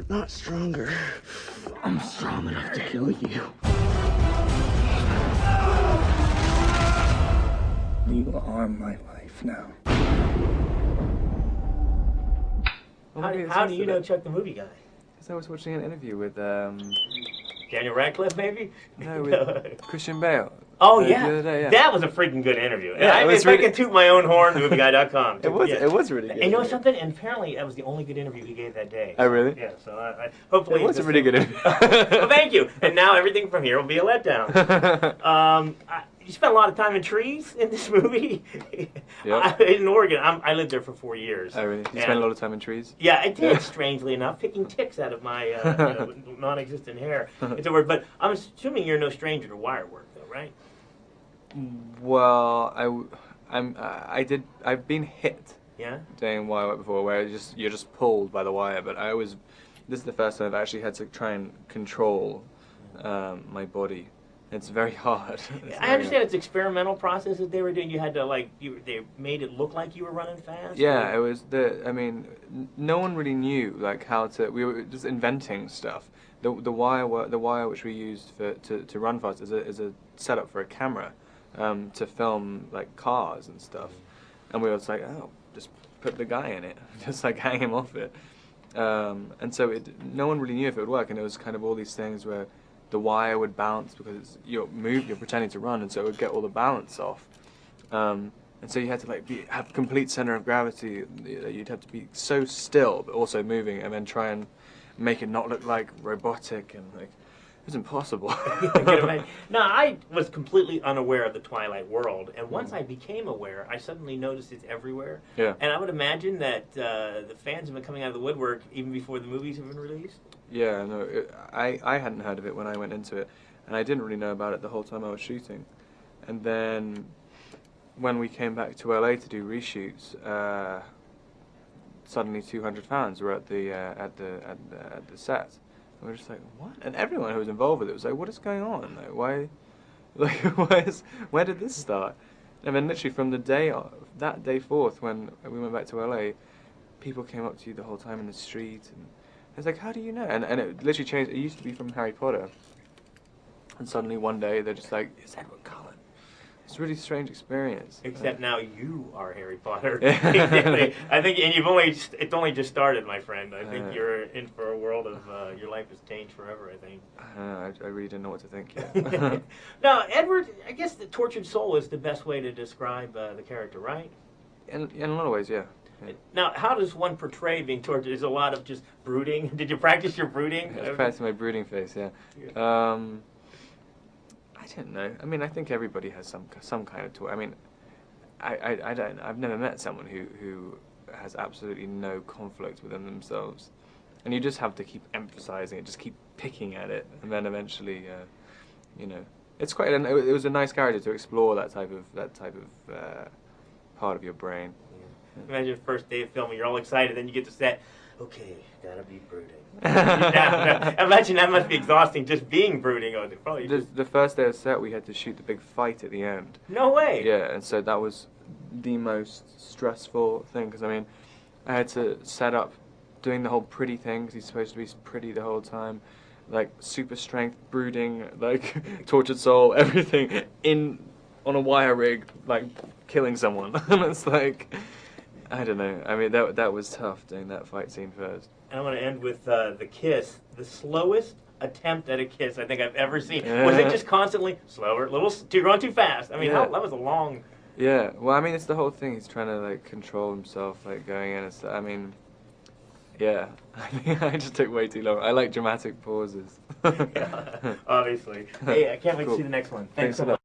not stronger. I'm strong enough to kill you. You are my life now. How do you know Chuck the Movie Guy? Because I was watching an interview with Daniel Radcliffe, maybe? No, with Christian Bale. Oh, yeah. The other day, yeah. That was a freaking good interview. Yeah, I can toot my own horn, movieguy.com. It was really good. And you know something? And apparently that was the only good interview he gave that day. Oh, really? Yeah, so I hopefully... It was a really good interview. Well, thank you. And now everything from here will be a letdown. You spent a lot of time in trees in this movie. Yep. In Oregon. I lived there for 4 years. Oh, really? You spent a lot of time in trees? Yeah, I did, strangely enough, picking ticks out of my non-existent hair. It's a word, but I'm assuming you're no stranger to wire work, though, right? Well, I've been hit. Yeah. Doing wire work before, where you're just pulled by the wire. But this is the first time I've actually had to try and control my body. It's very hard. I understand it's experimental process that they were doing. You had to they made it look like you were running fast. Yeah, it was no one really knew how to. We were just inventing stuff. The wire which we used to run fast is a setup for a camera, to film cars and stuff, and we were just just put the guy in it, just hang him off it, and so no one really knew if it would work, and it was kind of all these things where the wire would bounce because you're pretending to run, and so it would get all the balance off. And so you had to have complete center of gravity. You'd have to be so still, but also moving, and then try and make it not look robotic, and it was impossible. No, I was completely unaware of the Twilight world, and once I became aware, I suddenly noticed it's everywhere. Yeah. And I would imagine that the fans have been coming out of the woodwork even before the movies have been released. Yeah, no, I hadn't heard of it when I went into it, and I didn't really know about it the whole time I was shooting. And then when we came back to LA to do reshoots, suddenly 200 fans were at the set. And we were just like, what? And everyone who was involved with it was like, what is going on? Where did this start? And then literally from that day forth, when we went back to LA, people came up to you the whole time in the street, and it's like, how do you know? And it literally changed. It used to be from Harry Potter, and suddenly one day they're just like, it's Edward Cullen. It's a really strange experience. Except now you are Harry Potter. I think, and it's only just started, my friend. I think you're in for a world of, your life has changed forever, I think. I really didn't know what to think yet. Now, Edward, I guess the tortured soul is the best way to describe the character, right? In a lot of ways, yeah. Now, how does one portray being tortured? Is a lot of just brooding? Did you practice your brooding? I practiced my brooding face, yeah. I don't know. I mean, I think everybody has some kind of torture. I mean, I've never met someone who has absolutely no conflict within themselves, and you just have to keep emphasizing it, just keep picking at it, and then eventually, it's quite. It was a nice character to explore that type of part of your brain. Imagine the first day of filming, you're all excited, then you get to set, okay, gotta be brooding. Imagine that must be exhausting, just being brooding. The first day of set, we had to shoot the big fight at the end. No way! Yeah, and so that was the most stressful thing, because, I mean, I had to set up doing the whole pretty thing, because he's supposed to be pretty the whole time, super strength, brooding, tortured soul, everything, on a wire rig, killing someone. And it's I don't know. I mean, that was tough doing that fight scene first. And I want to end with the kiss. The slowest attempt at a kiss I think I've ever seen. Was it just constantly slower, you're going too fast? I mean, that was a long... Yeah, well, I mean, it's the whole thing. He's trying to, control himself, going in and stuff. I mean, yeah. I think I just took way too long. I like dramatic pauses. Yeah, obviously. Hey, I can't wait to see the next one. Thanks so much.